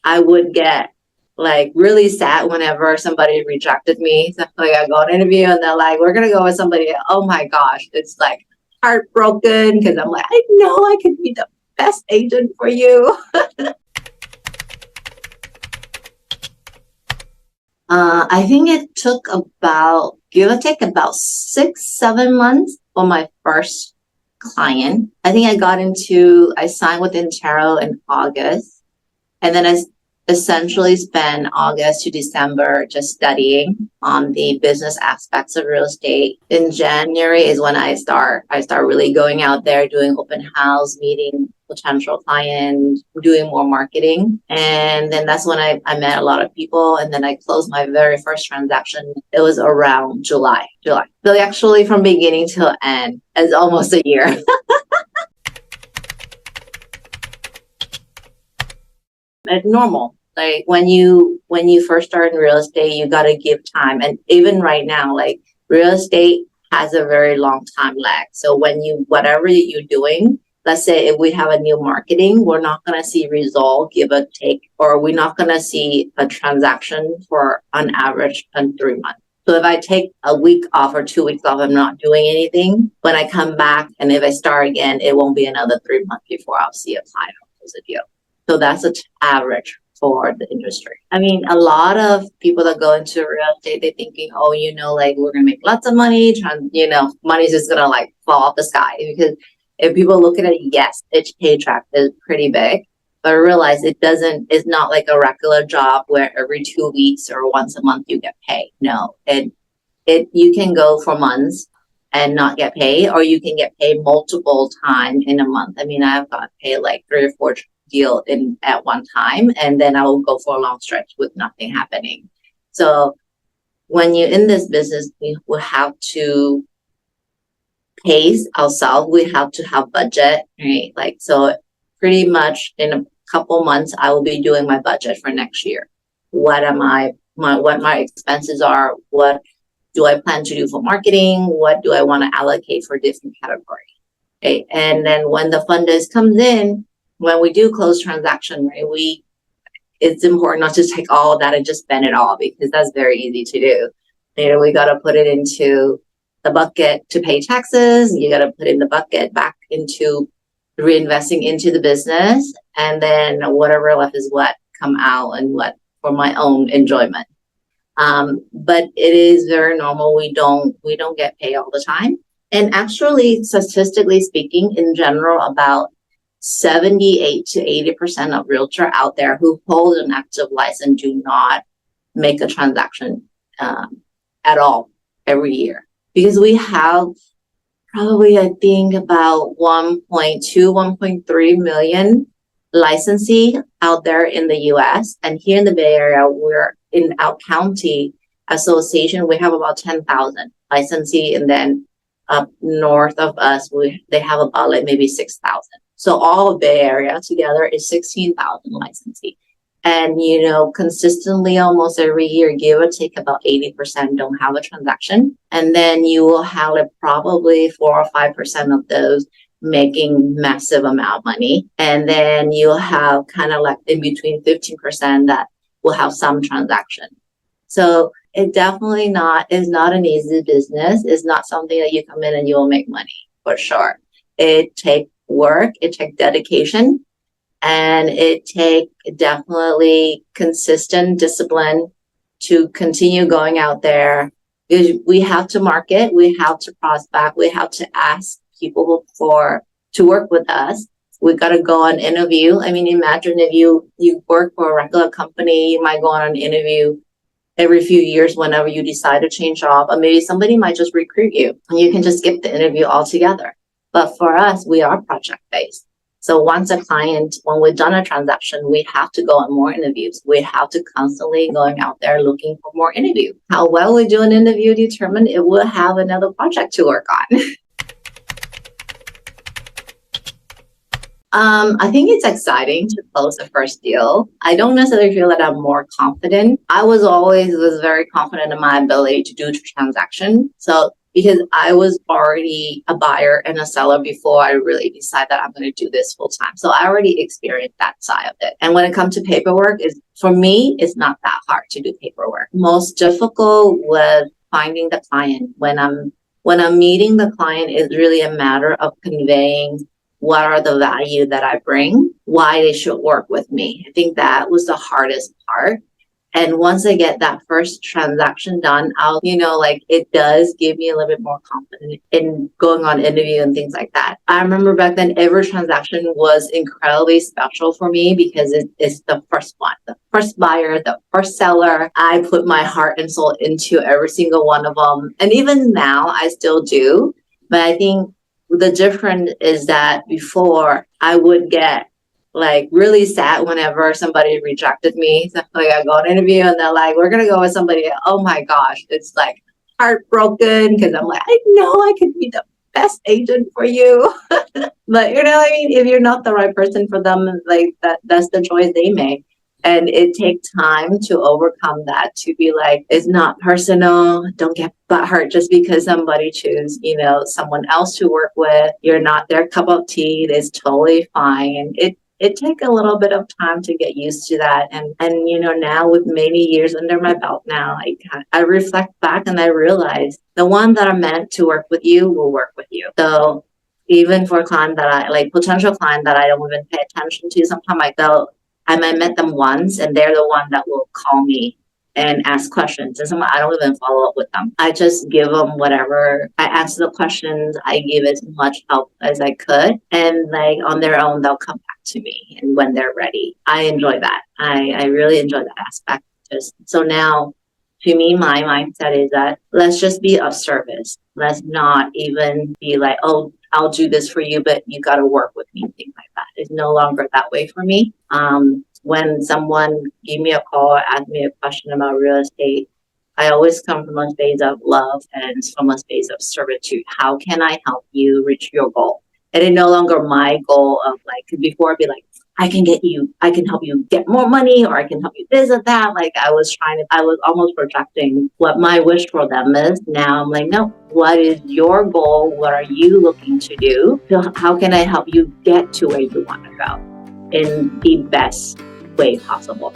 I would get like really sad whenever somebody rejected me. So, like I go on an interview and they're like, we're gonna go with somebody. Oh my gosh, it's like heartbroken because I'm like, I know I could be the best agent for you. I think it took about, give or take, about 6, 7 months for my first client. I think I signed with Intero in August. And then I essentially spent August to December just studying on the business aspects of real estate. In January is when I start really going out there, doing open house, meeting potential clients, doing more marketing. And then that's when I met a lot of people. And then I closed my very first transaction. It was around July. So actually from beginning till end is almost a year. It's normal. Like when you first start in real estate, you got to give time. And even right now, like real estate has a very long time lag. So whatever you're doing, let's say if we have a new marketing, we're not going to see result, give or take, or we're not going to see a transaction for on average in 3 months. So if I take a week off or 2 weeks off, I'm not doing anything. When I come back and if I start again, it won't be another 3 months before I'll see a client or close a deal. So that's an average for the industry. I mean, a lot of people that go into real estate, they're thinking, oh, like we're gonna make lots of money, money's just gonna like fall off the sky. Because if people look at it, yes, its paycheck is pretty big, but realize it's not like a regular job where every 2 weeks or once a month you get paid. No, you can go for months and not get paid, or you can get paid multiple times in a month. I mean, I've got paid like 3 or 4 deal at one time, and then I will go for a long stretch with nothing happening. So when you're in this business, we will have to pace ourselves. We have to have budget, right? Like, so pretty much in a couple months, I will be doing my budget for next year. What my expenses are, what do I plan to do for marketing? What do I want to allocate for different categories? Okay. And then when the funders comes in, when we do close transaction, right, it's important not to take all of that and just spend it all, because that's very easy to do. We got to put it into the bucket to pay taxes. You got to put in the bucket back into reinvesting into the business, and then whatever left is what come out and what for my own enjoyment. But it is very normal. We don't get paid all the time. And actually, statistically speaking, in general, about 78 to 80% of realtor out there who hold an active license do not make a transaction at all every year, because we have probably, I think, about 1.2, 1.3 million licensee out there in the US. And here in the Bay Area, we're in our county association, we have about 10,000 licensee, and then up north of us, they have about like maybe 6,000. So all of Bay Area together is 16,000 licensee. And, consistently almost every year, give or take about 80% don't have a transaction. And then you will have probably 4 or 5% of those making massive amount of money. And then you'll have kind of like in between 15% that will have some transaction. So it definitely is not an easy business. It's not something that you come in and you will make money, for sure. It takes work, it takes dedication, and it takes definitely consistent discipline to continue going out there. We have to market, we have to prospect, we have to ask people to work with us. We got to go on interview. I mean, imagine if you work for a regular company, you might go on an interview every few years whenever you decide to change job, or maybe somebody might just recruit you and you can just skip the interview altogether. But for us, we are project-based. So once when we've done a transaction, we have to go on more interviews. We have to constantly going out there looking for more interviews. How well we do an interview determine if we'll have another project to work on. I think it's exciting to close the first deal. I don't necessarily feel that I'm more confident. I was very confident in my ability to do the transaction. So because I was already a buyer and a seller before I really decided that I'm going to do this full time. So I already experienced that side of it. And when it comes to paperwork, for me, it's not that hard to do paperwork. Most difficult was finding the client. When I'm meeting the client, it's really a matter of conveying what are the value that I bring, why they should work with me. I think that was the hardest part. And once I get that first transaction done, it does give me a little bit more confidence in going on interview and things like that. I remember back then, every transaction was incredibly special for me because it's the first one, the first buyer, the first seller. I put my heart and soul into every single one of them. And even now I still do. But I think the difference is that before I would get really sad whenever somebody rejected me. So I go on an interview and they're like, we're gonna go with somebody. Oh my gosh, it's heartbroken because I'm like, I know I could be the best agent for you. But you know what I mean? If you're not the right person for them, that's the choice they make. And it takes time to overcome that, to be like, it's not personal. Don't get butthurt just because somebody choose, someone else to work with. You're not their cup of tea. It's totally fine. And it take a little bit of time to get used to that. And now with many years under my belt now, I reflect back and I realize the one that are meant to work with you will work with you. So even for a client that potential client that I don't even pay attention to, sometimes I might met them once and they're the one that will call me and ask questions. And sometimes I don't even follow up with them. I just give them whatever. I answer the questions. I give as much help as I could. And on their own, they'll come back to me. And when they're ready, I enjoy that. I really enjoy that aspect. So now, to me, my mindset is that let's just be of service. Let's not even be like, oh, I'll do this for you, but you got to work with me and things like that. It's no longer that way for me. When someone gave me a call or asked me a question about real estate, I always come from a space of love and from a space of servitude. How can I help you reach your goal? And it's no longer my goal of before I'd be like, I can help you get more money, or I can help you this or that. I was almost projecting what my wish for them is. Now I'm like, no, what is your goal? What are you looking to do? So how can I help you get to where you want to go in the best way possible?